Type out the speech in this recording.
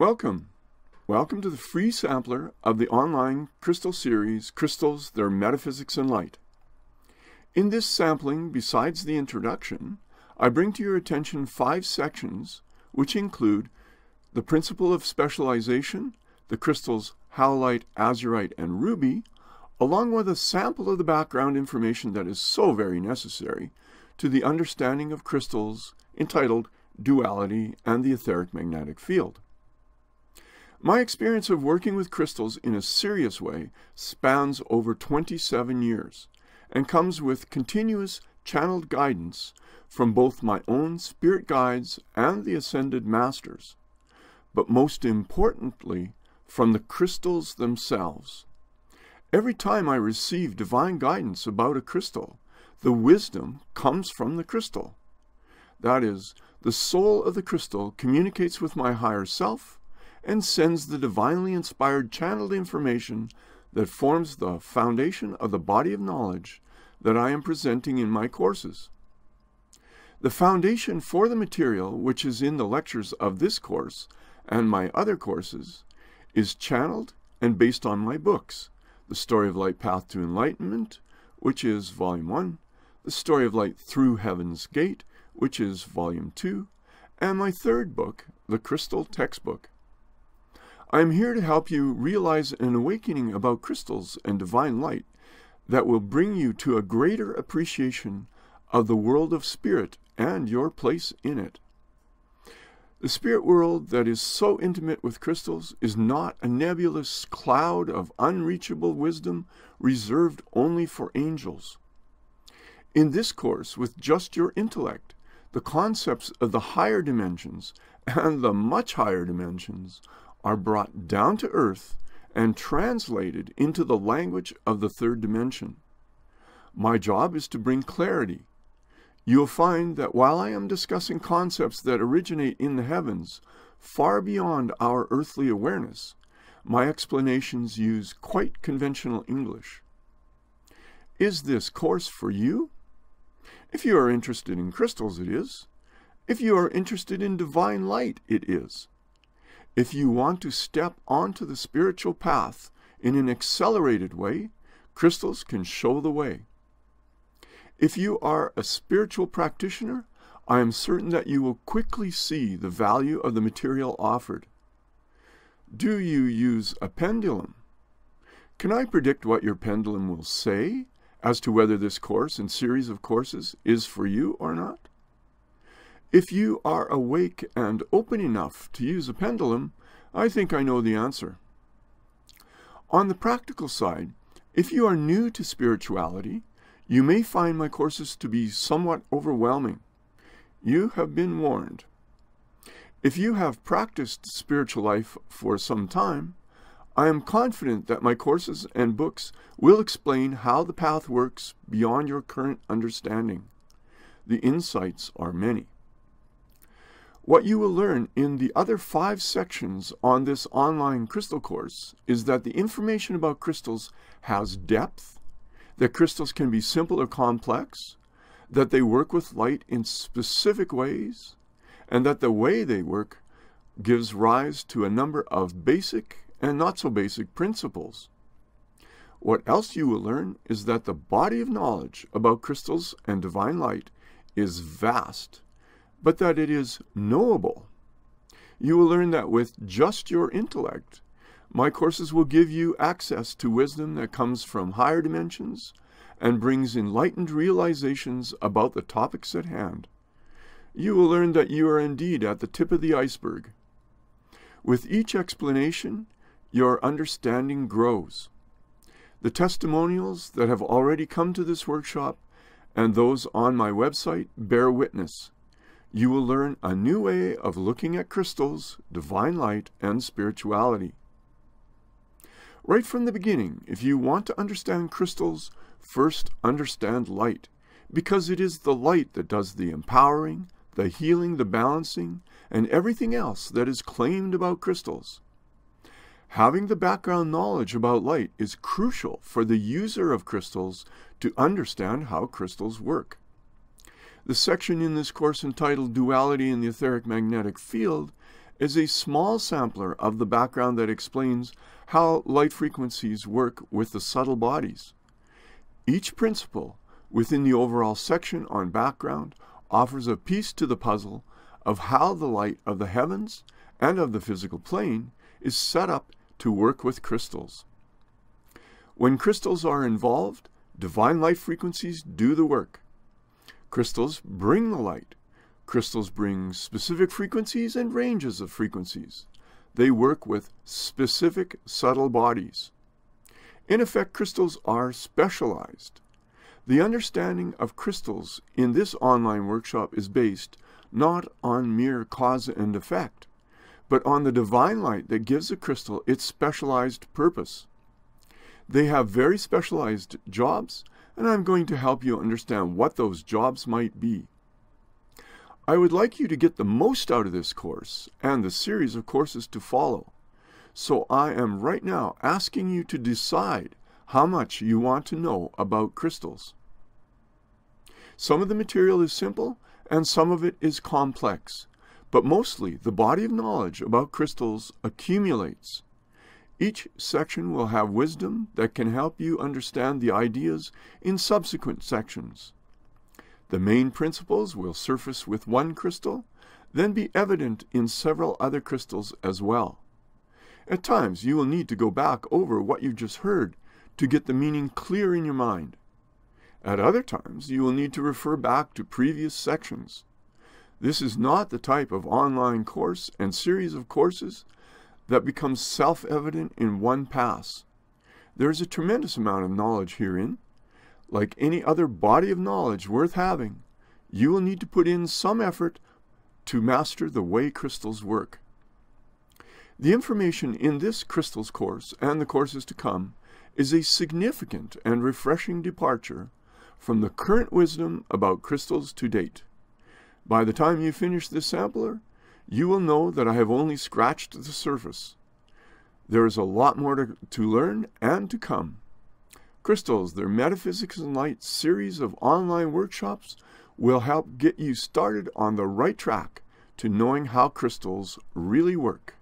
Welcome. Welcome to the free sampler of the online crystal series, Crystals, Their Metaphysics and Light. In this sampling, besides the introduction, I bring to your attention 5 sections, which include the principle of specialization, the crystals howlite, azurite, and ruby, along with a sample of the background information that is so very necessary to the understanding of crystals, entitled Duality and the Etheric Magnetic Field. My experience of working with crystals in a serious way spans over 27 years and comes with continuous channeled guidance from both my own spirit guides and the Ascended Masters, but most importantly, from the crystals themselves. Every time I receive divine guidance about a crystal, the wisdom comes from the crystal. That is, the soul of the crystal communicates with my higher self and sends the divinely inspired channeled information that forms the foundation of the body of knowledge that I am presenting in my courses. The foundation for the material, which is in the lectures of this course and my other courses, is channeled and based on my books, The Story of Light Path to Enlightenment, which is Volume 1, The Story of Light Through Heaven's Gate, which is Volume 2, and my third book, The Crystal Textbook. I am here to help you realize an awakening about crystals and divine light that will bring you to a greater appreciation of the world of spirit and your place in it. The spirit world that is so intimate with crystals is not a nebulous cloud of unreachable wisdom reserved only for angels. In this course, with just your intellect, the concepts of the higher dimensions and the much higher dimensions are brought down to earth and translated into the language of the third dimension. My job is to bring clarity. You'll find that while I am discussing concepts that originate in the heavens, far beyond our earthly awareness, my explanations use quite conventional English. Is this course for you? If you are interested in crystals, it is. If you are interested in divine light, it is. If you want to step onto the spiritual path in an accelerated way, crystals can show the way. If you are a spiritual practitioner, I am certain that you will quickly see the value of the material offered. Do you use a pendulum? Can I predict what your pendulum will say as to whether this course and series of courses is for you or not? If you are awake and open enough to use a pendulum, I think I know the answer. On the practical side, if you are new to spirituality, you may find my courses to be somewhat overwhelming. You have been warned. If you have practiced spiritual life for some time, I am confident that my courses and books will explain how the path works beyond your current understanding. The insights are many. What you will learn in the other 5 sections on this online crystal course is that the information about crystals has depth, that crystals can be simple or complex, that they work with light in specific ways, and that the way they work gives rise to a number of basic and not so basic principles. What else you will learn is that the body of knowledge about crystals and divine light is vast, but that it is knowable. You will learn that with just your intellect, my courses will give you access to wisdom that comes from higher dimensions and brings enlightened realizations about the topics at hand. You will learn that you are indeed at the tip of the iceberg. With each explanation, your understanding grows. The testimonials that have already come to this workshop and those on my website bear witness. You will learn a new way of looking at crystals, divine light, and spirituality. Right from the beginning, if you want to understand crystals, first understand light, because it is the light that does the empowering, the healing, the balancing, and everything else that is claimed about crystals. Having the background knowledge about light is crucial for the user of crystals to understand how crystals work. The section in this course entitled Duality in the Etheric Magnetic Field is a small sampler of the background that explains how light frequencies work with the subtle bodies. Each principle within the overall section on background offers a piece to the puzzle of how the light of the heavens and of the physical plane is set up to work with crystals. When crystals are involved, divine light frequencies do the work. Crystals bring the light. Crystals bring specific frequencies and ranges of frequencies. They work with specific subtle bodies. In effect, crystals are specialized. The understanding of crystals in this online workshop is based not on mere cause and effect, but on the divine light that gives a crystal its specialized purpose. They have very specialized jobs, and I'm going to help you understand what those jobs might be. I would like you to get the most out of this course and the series of courses to follow. So I am right now asking you to decide how much you want to know about crystals. Some of the material is simple and some of it is complex, but mostly the body of knowledge about crystals accumulates. Each section will have wisdom that can help you understand the ideas in subsequent sections. The main principles will surface with one crystal, then be evident in several other crystals as well. At times, you will need to go back over what you just heard to get the meaning clear in your mind. At other times, you will need to refer back to previous sections. This is not the type of online course and series of courses that becomes self-evident in one pass. There is a tremendous amount of knowledge herein. Like any other body of knowledge worth having, you will need to put in some effort to master the way crystals work. The information in this crystals course and the courses to come is a significant and refreshing departure from the current wisdom about crystals to date. By the time you finish this sampler, you will know that I have only scratched the surface. There is a lot more to learn and to come. Crystals, their Metaphysics and Light series of online workshops will help get you started on the right track to knowing how crystals really work.